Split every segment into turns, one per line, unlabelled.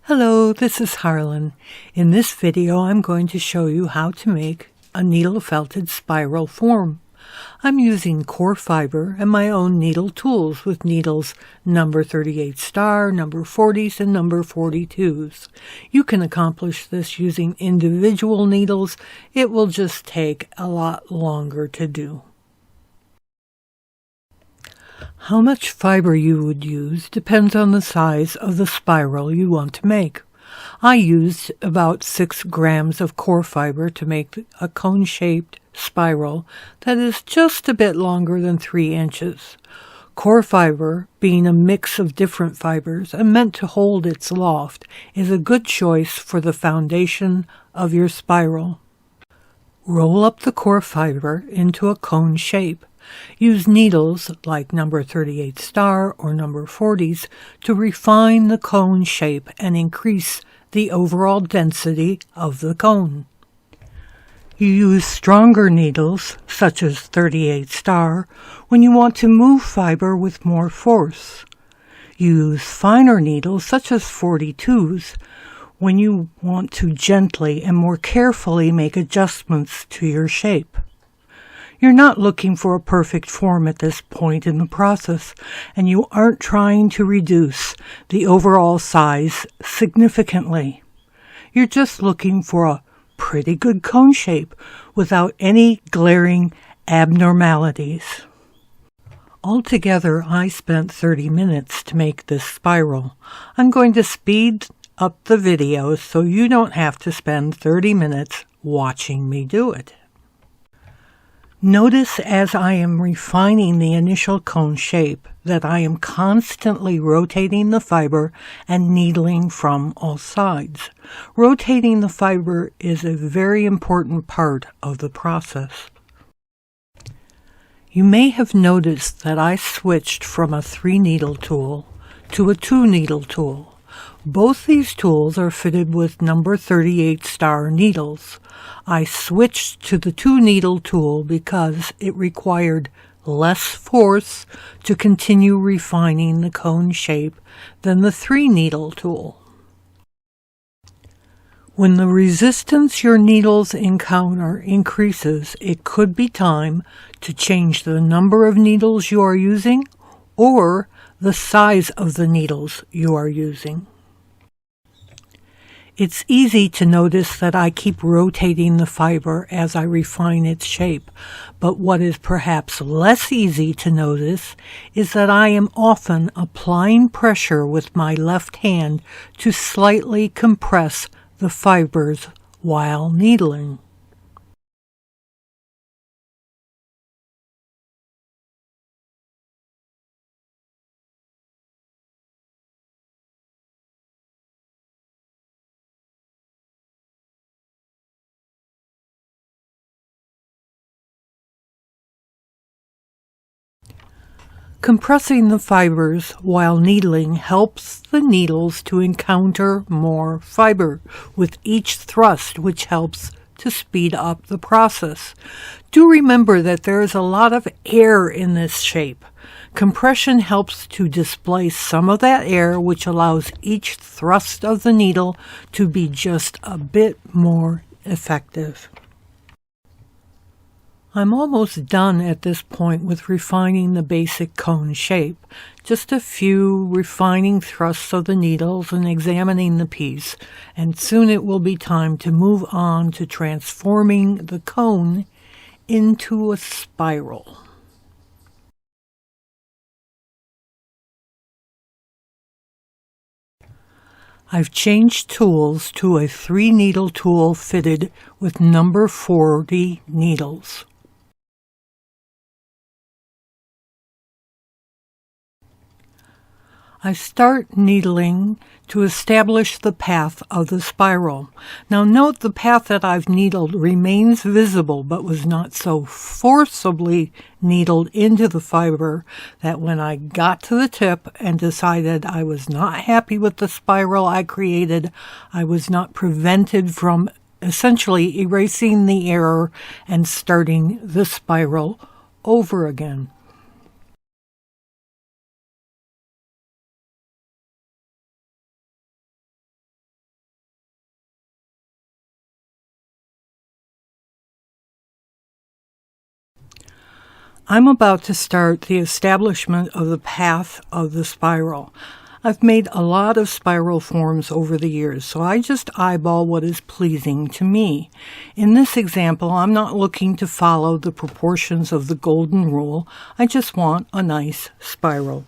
Hello, this is Harlan. In this video, I'm going to show you how to make a needle felted spiral form. I'm using core fiber and my own needle tools with needles number 38 star, number 40s, and number 42s. You can accomplish this using individual needles. It will just take a lot longer to do. How much fiber you would use depends on the size of the spiral you want to make. I used about 6 grams of core fiber to make a cone-shaped spiral that is just a bit longer than 3 inches. Core fiber, being a mix of different fibers and meant to hold its loft, is a good choice for the foundation of your spiral. Roll up the core fiber into a cone shape. Use needles like number 38 star or number 40s to refine the cone shape and increase the overall density of the cone. You use stronger needles, such as 38 star, when you want to move fiber with more force. Use finer needles, such as 42s, when you want to gently and more carefully make adjustments to your shape. You're not looking for a perfect form at this point in the process, and you aren't trying to reduce the overall size significantly. You're just looking for a pretty good cone shape without any glaring abnormalities. Altogether, I spent 30 minutes to make this spiral. I'm going to speed up the video so you don't have to spend 30 minutes watching me do it. Notice as I am refining the initial cone shape that I am constantly rotating the fiber and needling from all sides. Rotating the fiber is a very important part of the process. You may have noticed that I switched from a 3-needle tool to a 2-needle tool. Both these tools are fitted with number 38 star needles. I switched to the 2-needle tool because it required less force to continue refining the cone shape than the 3-needle tool. When the resistance your needles encounter increases, it could be time to change the number of needles you are using or the size of the needles you are using. It's easy to notice that I keep rotating the fiber as I refine its shape, but what is perhaps less easy to notice is that I am often applying pressure with my left hand to slightly compress the fibers while needling. Compressing the fibers while needling helps the needles to encounter more fiber with each thrust, which helps to speed up the process. Do remember that there is a lot of air in this shape. Compression helps to displace some of that air, which allows each thrust of the needle to be just a bit more effective. I'm almost done at this point with refining the basic cone shape. Just a few refining thrusts of the needles and examining the piece, and soon it will be time to move on to transforming the cone into a spiral. I've changed tools to a 3-needle tool fitted with number 40 needles. I start needling to establish the path of the spiral. Now note the path that I've needled remains visible but was not so forcibly needled into the fiber that when I got to the tip and decided I was not happy with the spiral I created, I was not prevented from essentially erasing the error and starting the spiral over again. I'm about to start the establishment of the path of the spiral. I've made a lot of spiral forms over the years, so I just eyeball what is pleasing to me. In this example, I'm not looking to follow the proportions of the golden rule. I just want a nice spiral.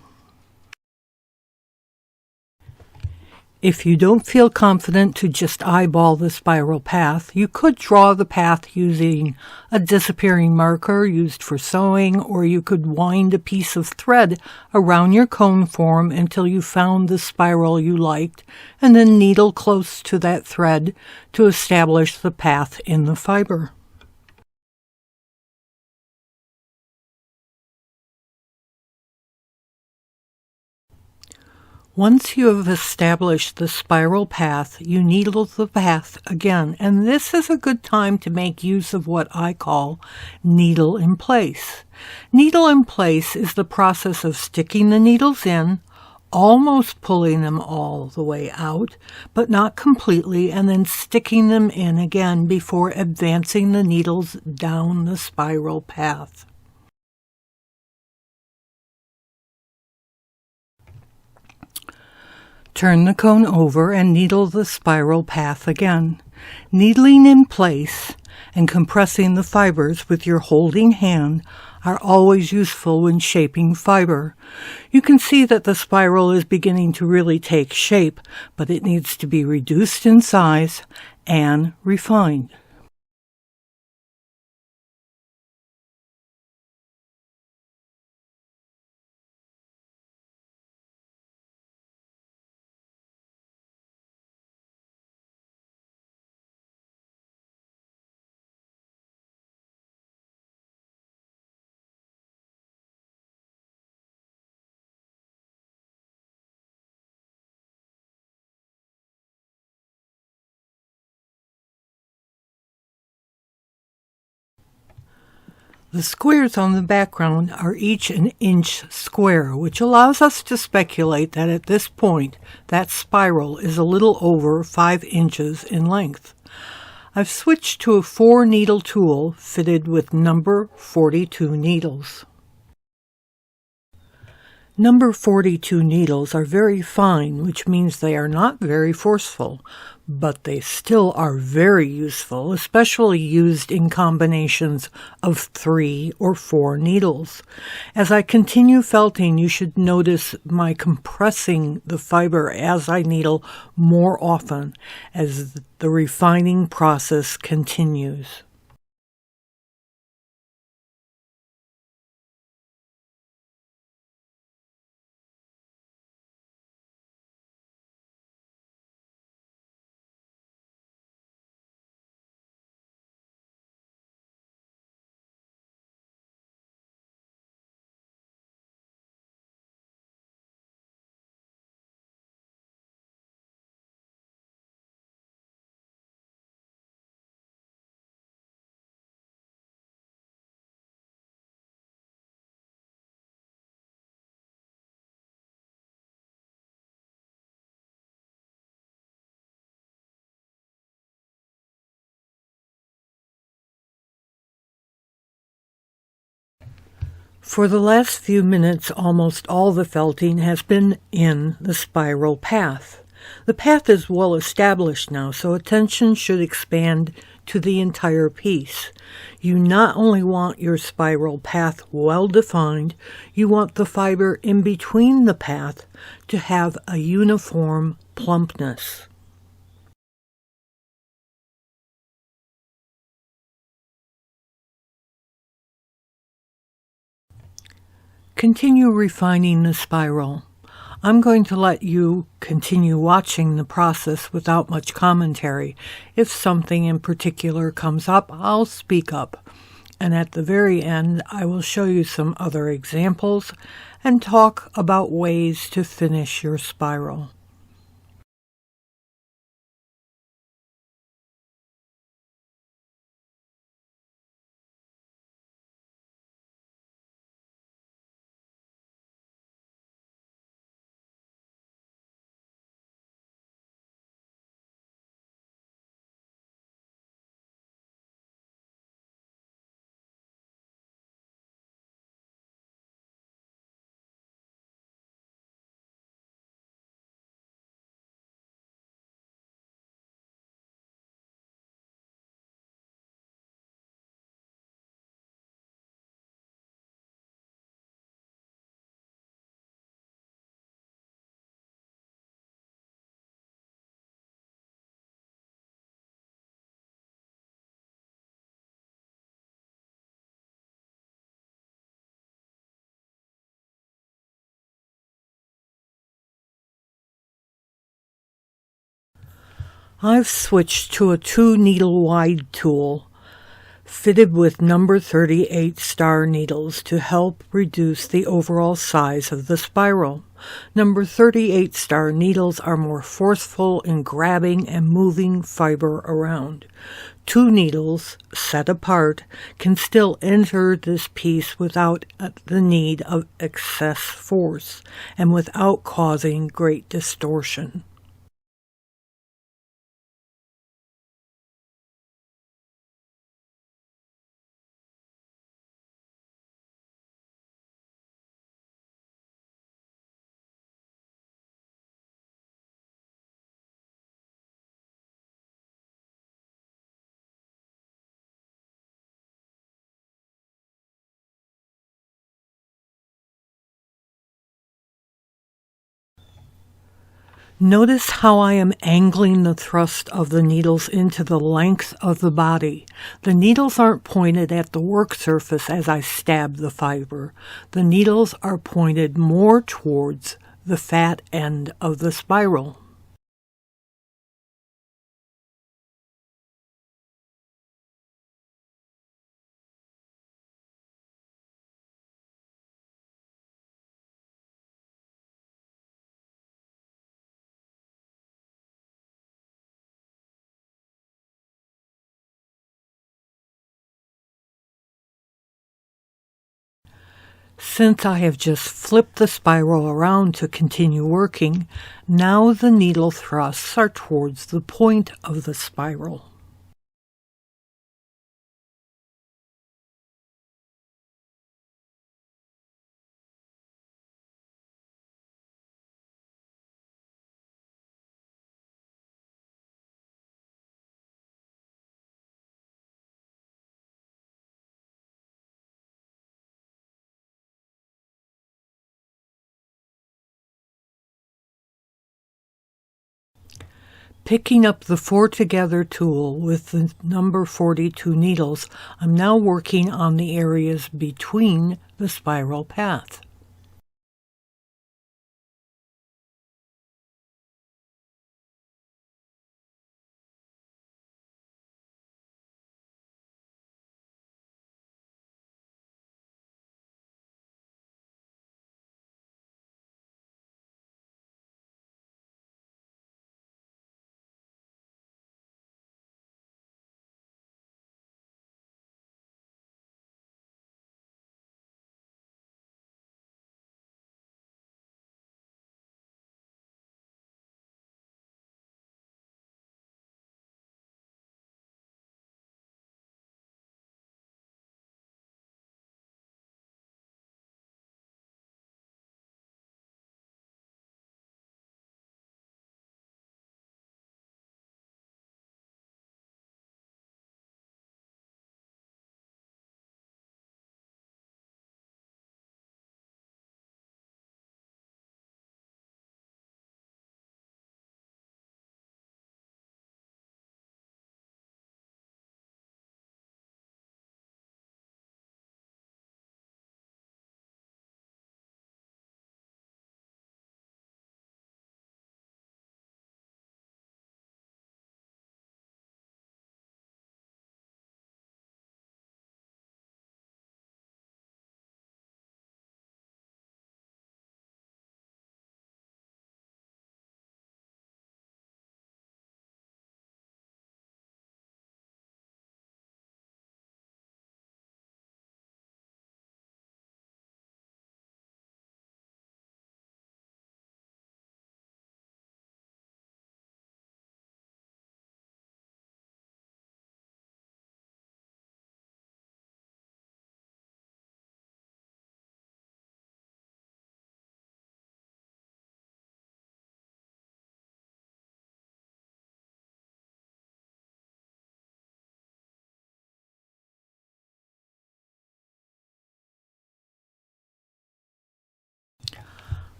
If you don't feel confident to just eyeball the spiral path, you could draw the path using a disappearing marker used for sewing, or you could wind a piece of thread around your cone form until you found the spiral you liked, and then needle close to that thread to establish the path in the fiber. Once you have established the spiral path, you needle the path again, and this is a good time to make use of what I call needle in place. Needle in place is the process of sticking the needles in, almost pulling them all the way out, but not completely, and then sticking them in again before advancing the needles down the spiral path. Turn the cone over and needle the spiral path again. Needling in place and compressing the fibers with your holding hand are always useful when shaping fiber. You can see that the spiral is beginning to really take shape, but it needs to be reduced in size and refined. The squares on the background are each an inch square, which allows us to speculate that at this point, that spiral is a little over 5 inches in length. I've switched to a 4-needle tool fitted with number 42 needles. Number 42 needles are very fine, which means they are not very forceful, but they still are very useful, especially used in combinations of 3 or 4 needles. As I continue felting, you should notice my compressing the fiber as I needle more often as the refining process continues. For the last few minutes, almost all the felting has been in the spiral path. The path is well established now, so attention should expand to the entire piece. You not only want your spiral path well defined, you want the fiber in between the path to have a uniform plumpness. Continue refining the spiral. I'm going to let you continue watching the process without much commentary. If something in particular comes up, I'll speak up. And at the very end, I will show you some other examples and talk about ways to finish your spiral. I've switched to a 2-needle wide tool fitted with number 38 star needles to help reduce the overall size of the spiral. Number 38 star needles are more forceful in grabbing and moving fiber around. 2 needles, set apart, can still enter this piece without the need of excess force and without causing great distortion. Notice how I am angling the thrust of the needles into the length of the body. The needles aren't pointed at the work surface as I stab the fiber. The needles are pointed more towards the fat end of the spiral. Since I have just flipped the spiral around to continue working, now the needle thrusts are towards the point of the spiral. Picking up the 4-together tool with the number 42 needles, I'm now working on the areas between the spiral path.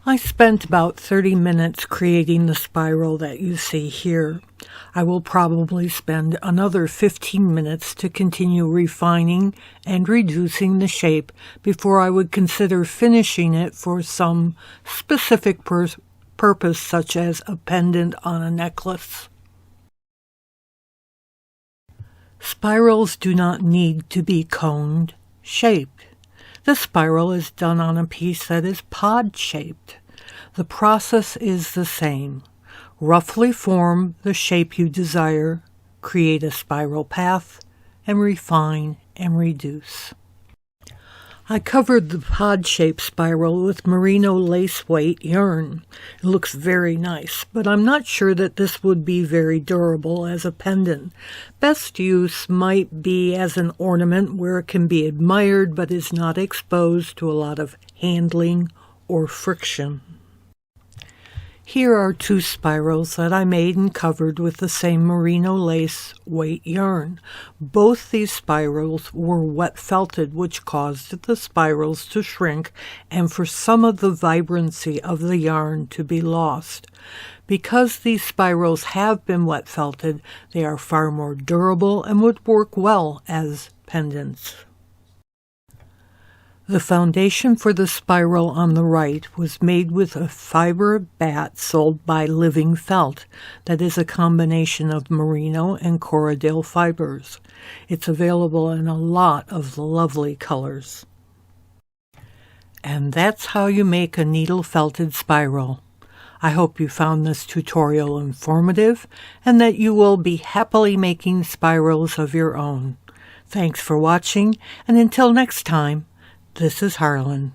I spent about 30 minutes creating the spiral that you see here. I will probably spend another 15 minutes to continue refining and reducing the shape before I would consider finishing it for some specific purpose, such as a pendant on a necklace. Spirals do not need to be coned shaped. The spiral is done on a piece that is pod-shaped. The process is the same. Roughly form the shape you desire, create a spiral path, and refine and reduce. I covered the pod-shaped spiral with merino lace weight yarn. It looks very nice, but I'm not sure that this would be very durable as a pendant. Best use might be as an ornament where it can be admired but is not exposed to a lot of handling or friction. Here are 2 spirals that I made and covered with the same merino lace weight yarn. Both these spirals were wet felted, which caused the spirals to shrink and for some of the vibrancy of the yarn to be lost. Because these spirals have been wet felted, they are far more durable and would work well as pendants. The foundation for the spiral on the right was made with a fiber bat sold by Living Felt that is a combination of merino and Corriedale fibers. It's available in a lot of lovely colors. And that's how you make a needle felted spiral. I hope you found this tutorial informative and that you will be happily making spirals of your own. Thanks for watching, and until next time, this is Harlan.